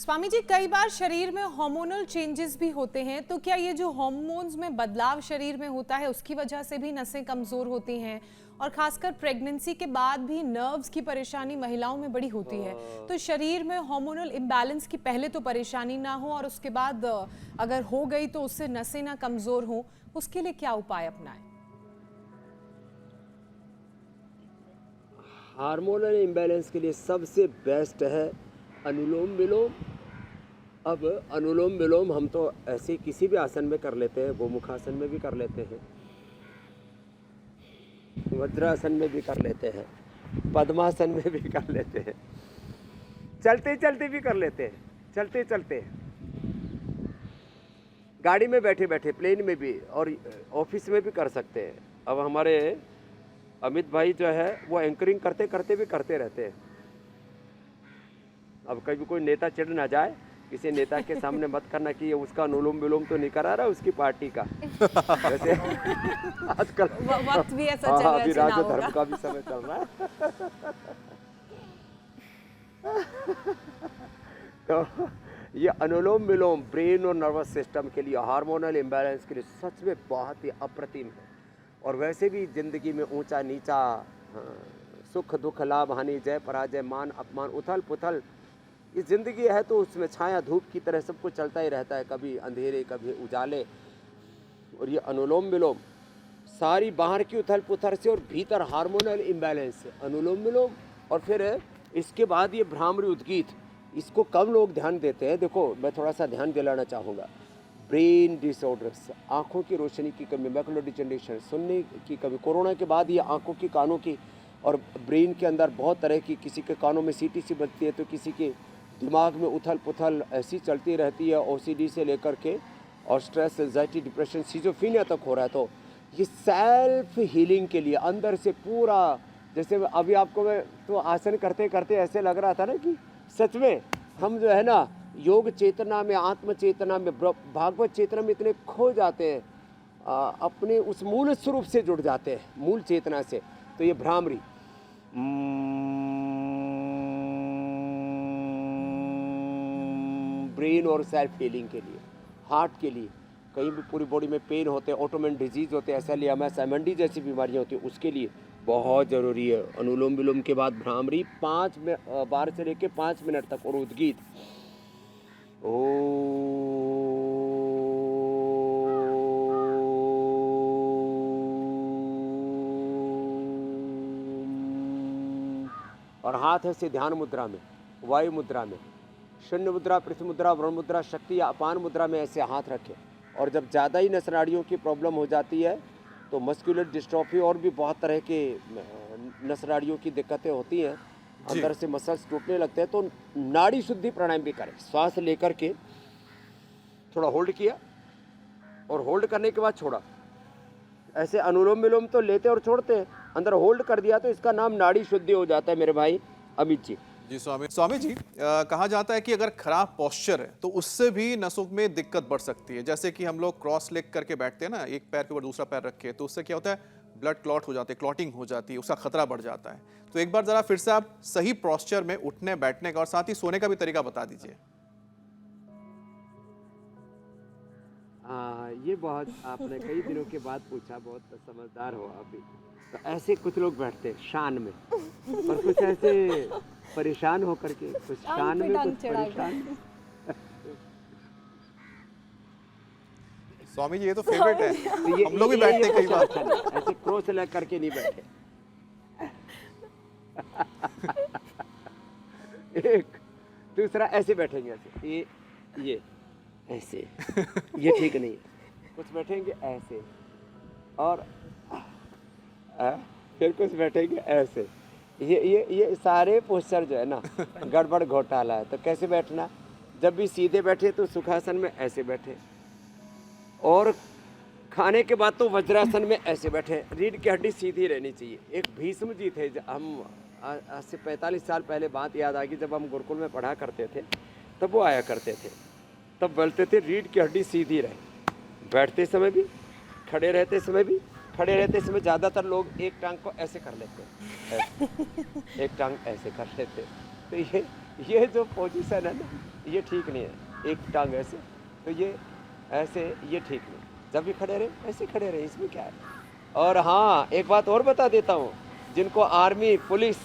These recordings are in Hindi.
स्वामी जी, कई बार शरीर में हार्मोनल चेंजेस भी होते हैं, तो क्या ये जो हार्मोन्स में बदलाव शरीर में होता है उसकी वजह से भी नसें कमजोर होती हैं? और खासकर प्रेगनेंसी के बाद भी नर्व्स की परेशानी महिलाओं में बड़ी होती है। तो शरीर में हार्मोनल इम्बैलेंस की पहले तो परेशानी ना हो और उसके बाद अगर हो गई तो उससे नसें ना कमजोर हो, उसके लिए क्या उपाय अपनाएं? हार्मोनल इम्बैलेंस के लिए सबसे बेस्ट है अनुलोम विलोम। अब अनुलोम विलोम हम तो ऐसे किसी भी आसन में कर लेते हैं, गोमुखासन में भी कर लेते हैं, वज्रासन में भी कर लेते हैं, पद्मासन में भी कर लेते हैं, चलते चलते भी कर लेते हैं, चलते चलते गाड़ी में बैठे बैठे, प्लेन में भी और ऑफिस में भी कर सकते हैं। अब हमारे अमित भाई जो है वो एंकरिंग करते करते भी करते रहते हैं। अब कभी कोई नेता चिढ़ ना जाए, किसी नेता के सामने मत करना कि ये उसका अनुलोम विलोम तो नहीं करा रहा उसकी पार्टी का। वैसे आजकल वक्त भी ऐसा चल रहा है, अभी चुनाव राजो होगा। धर्म का भी समय चल रहा है। तो ये अनुलोम विलोम ब्रेन और नर्वस सिस्टम के लिए, हार्मोनल इम्बैलेंस के लिए सच में बहुत ही अप्रतिम है। और वैसे भी जिंदगी में ऊंचा नीचा, सुख दुख, लाभ हानि, जय पराजय, मान अपमान, उथल पुथल, ये ज़िंदगी है तो उसमें छाया धूप की तरह सब कुछ चलता ही रहता है, कभी अंधेरे कभी उजाले। और ये अनुलोम विलोम सारी बाहर की उथल पुथल से और भीतर हार्मोनल इम्बैलेंस से अनुलोम विलोम। और फिर इसके बाद ये भ्रामरी उद्गीत, इसको कम लोग ध्यान देते हैं। देखो मैं थोड़ा सा ध्यान दिलाना चाहूँगा। ब्रेन डिसऑर्डर्स, आँखों की रोशनी की कमी, मैकुलर डिजनरेशन, सुनने की कमी, कोरोना के बाद ये आँखों की, कानों की और ब्रेन के अंदर बहुत तरह की, किसी के कानों में सीटी सी बजती है तो किसी के दिमाग में उथल पुथल ऐसी चलती रहती है, ओसीडी से लेकर के, और स्ट्रेस, एंजाइटी, डिप्रेशन, सिजोफ्रेनिया तक हो रहा है। तो ये सेल्फ हीलिंग के लिए अंदर से पूरा, जैसे अभी आपको मैं तो आसन करते करते ऐसे लग रहा था ना कि सच में हम जो है ना योग चेतना में, आत्म चेतना में, भागवत चेतना में इतने खो जाते हैं, अपने उस मूल स्वरूप से जुड़ जाते हैं, मूल चेतना से। तो ये भ्रामरी ब्रेन और सेल्फ हीलिंग के लिए, हार्ट के लिए, कहीं भी पूरी बॉडी में पेन होते हैं, ऑटोमेन डिजीज होते हैं, एसएलईएमएस, एमएनडी जैसी बीमारियां होती हैं, उसके लिए बहुत ज़रूरी है अनुलोम विलोम के बाद भ्रामरी 5 बार से लेके 5 मिनट तक, और उद्गीत ओ। और हाथ ऐसे ध्यान मुद्रा में, वायु मुद्रा में, शून्य मुद्रा, पृथ्वी मुद्रा, वरुण मुद्रा, शक्ति या अपान मुद्रा में ऐसे हाथ रखें। और जब ज़्यादा ही नस नाड़ियों की प्रॉब्लम हो जाती है तो मस्कुलर डिस्ट्रॉफी और भी बहुत तरह के नस नाड़ियों की दिक्कतें होती हैं, अंदर से मसल्स टूटने लगते हैं, तो नाड़ी शुद्धि प्राणायाम भी करें। श्वास लेकर के थोड़ा होल्ड किया और होल्ड करने के बाद छोड़ा। ऐसे अनुलोम विलोम तो लेते और छोड़ते हैं, अंदर होल्ड कर दिया तो इसका नाम नाड़ी शुद्धि हो जाता है मेरे भाई अमित जी। जी स्वामी जी, कहा जाता है कि अगर खराब पोस्चर है तो उससे भी नसों में दिक्कत बढ़ सकती है। जैसे कि हम लोग क्रॉस लेग करके बैठते हैं ना, एक पैर के ऊपर दूसरा पैर रखे, तो उससे क्या होता है, ब्लड क्लॉट हो जाती है, क्लॉटिंग हो जाती है, उसका खतरा बढ़ जाता है। तो एक बार जरा फिर से आप सही पोस्चर में उठने बैठने का और साथ ही सोने का भी तरीका बता दीजिए। ये बहुत आपने कई दिनों के बाद पूछा, बहुत समझदार हो आप भी। तो ऐसे कुछ लोग बैठते हैं शान में, और कुछ ऐसे परेशान होकर के, कुछ शान में, कुछ परेशान। स्वामी जी ये तो फेवरेट है, तो हम लोग भी बैठते हैं कई बार। ऐसे क्रॉस लग करके नहीं बैठे। एक दूसरा ऐसे बैठेंगे, ऐसे ये ऐसे, ये ठीक नहीं है। कुछ बैठेंगे ऐसे, और फिर कुछ बैठेंगे ऐसे। ये सारे पोस्चर जो है ना गड़बड़ घोटाला है। तो कैसे बैठना, जब भी सीधे बैठे तो सुखासन में ऐसे बैठे, और खाने के बाद तो वज्रासन में ऐसे बैठे। रीढ़ की हड्डी सीधी रहनी चाहिए। एक भीष्म जी थे, हम आज से 45 साल पहले बात याद आ गई, जब हम गुरुकुल में पढ़ा करते थे तब वो आया करते थे, तब बोलते थे रीढ़ की हड्डी सीधी रहे, बैठते समय भी, खड़े रहते समय भी। खड़े रहते समय ज़्यादातर लोग एक टांग को ऐसे कर लेते हैं, एक टांग ऐसे कर लेते। तो ये जो पोजीशन है ना, ये ठीक नहीं है। एक टांग ऐसे, तो ये ऐसे, ये ठीक नहीं। जब भी खड़े रहे ऐसे खड़े रहे, इसमें क्या है। और हाँ, एक बात और बता देता हूँ, जिनको आर्मी, पुलिस,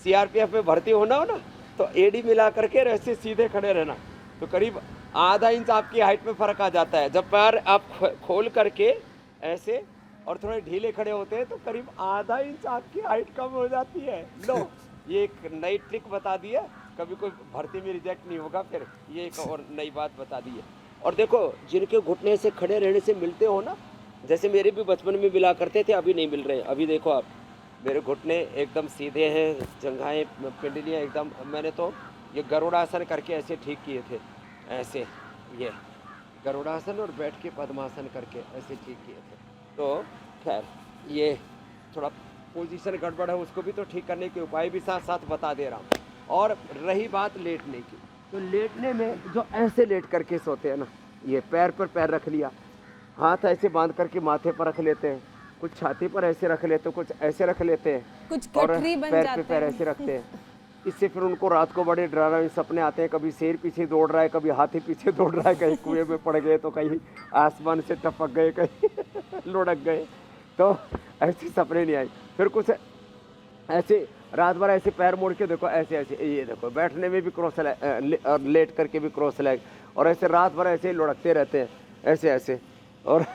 सीआरपीएफ में भर्ती होना हो ना, तो एडी मिला करके ऐसे सीधे खड़े रहना, तो करीब आधा इंच आपकी हाइट में फ़र्क आ जाता है। जब पैर आप खोल करके ऐसे और थोड़े ढीले खड़े होते हैं तो करीब आधा इंच आपकी हाइट कम हो जाती है। लो, ये एक नई ट्रिक बता दी है, कभी कोई भर्ती में रिजेक्ट नहीं होगा फिर। ये एक और नई बात बता दी है। और देखो, जिनके घुटने से खड़े रहने से मिलते हो ना, जैसे मेरे भी बचपन में मिला करते थे, अभी नहीं मिल रहे। अभी देखो आप, मेरे घुटने एकदम सीधे हैं, जंघाएं, पिंडलियाँ एकदम। मैंने तो ये गरुड़ासन करके ऐसे ठीक किए थे, ऐसे, ये गरुड़ासन और बैठ के पद्मासन करके ऐसे ठीक किए थे। तो खैर, ये थोड़ा पोजीशन गड़बड़ है, उसको भी तो ठीक करने के उपाय भी साथ साथ बता दे रहा हूँ। और रही बात लेटने की, तो लेटने में जो ऐसे लेट करके सोते हैं ना, ये पैर पर पैर रख लिया, हाथ ऐसे बांध करके माथे पर रख लेते हैं, कुछ छाती पर ऐसे रख लेते हैं, कुछ ऐसे रख लेते हैं, कुछ और गठरी बन पैर पे जाते पैर हैं। ऐसे रखते हैं। इससे फिर उनको रात को बड़े डरावने सपने आते हैं, कभी शेर पीछे दौड़ रहा है, कभी हाथी पीछे दौड़ रहा है, कहीं कुएं में पड़ गए, तो कहीं आसमान से टपक गए, कहीं लुढ़क गए, तो ऐसे सपने नहीं आए। फिर कुछ ऐसे रात भर ऐसे पैर मोड़ के देखो, ऐसे ऐसे, ये देखो, बैठने में भी क्रॉस लेग और लेट करके भी क्रॉस लेग, और ऐसे रात भर ऐसे ही लुढ़कते रहते हैं, ऐसे ऐसे, और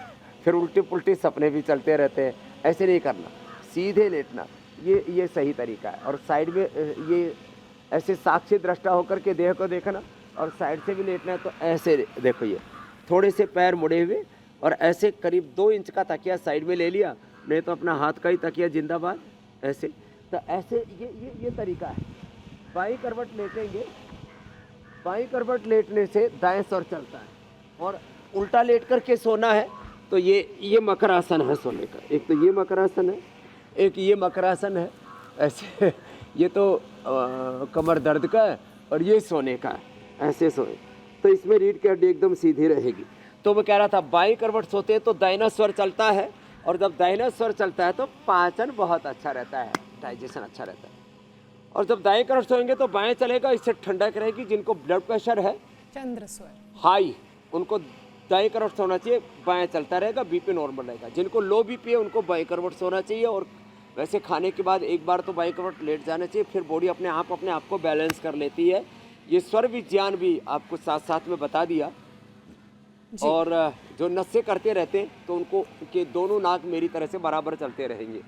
फिर उल्टी पुल्टी सपने भी चलते रहते हैं। ऐसे नहीं करना, सीधे लेटना, ये सही तरीका है। और साइड में ये ऐसे साक्षी दृष्टा होकर के देह को देखना, और साइड से भी लेटना है तो ऐसे देखो, ये थोड़े से पैर मुड़े हुए, और ऐसे करीब 2 इंच का तकिया साइड में ले लिया, नहीं तो अपना हाथ का ही तकिया जिंदाबाद, ऐसे। तो ऐसे ये तरीका है। बाई करवट लेटेंगे, बाई करवट लेटने से दाएं सर चलता है, और उल्टा लेट करके सोना है तो ये मकरासन है सोने का। एक तो ये मकरासन है, एक ये मकरासन है, ऐसे। ये तो कमर दर्द का है, और ये सोने का है, ऐसे सोए तो इसमें रीढ़ की हड्डी एकदम सीधी रहेगी। तो मैं कह रहा था, बाई करवट सोते हैं तो दाहिना स्वर चलता है, और जब दाहिना स्वर चलता है तो पाचन बहुत अच्छा रहता है, डाइजेशन अच्छा रहता है। और जब दाएं करवट सोएंगे तो बाएं चलेगा, इससे ठंडक रहेगी। जिनको ब्लड प्रेशर है चंद्र स्वर हाई, उनको दाएं करवट सोना चाहिए, बाएं चलता रहेगा, बीपी नॉर्मल रहेगा। जिनको लो बीपी है उनको बाएं करवट सोना चाहिए। और वैसे खाने के बाद एक बार तो बाएं करवट लेट जाना चाहिए, फिर बॉडी अपने आप को बैलेंस कर लेती है। ये स्वर विज्ञान भी आपको साथ साथ में बता दिया। और जो नशे करते रहते हैं तो उनको के दोनों नाक मेरी तरह से बराबर चलते रहेंगे।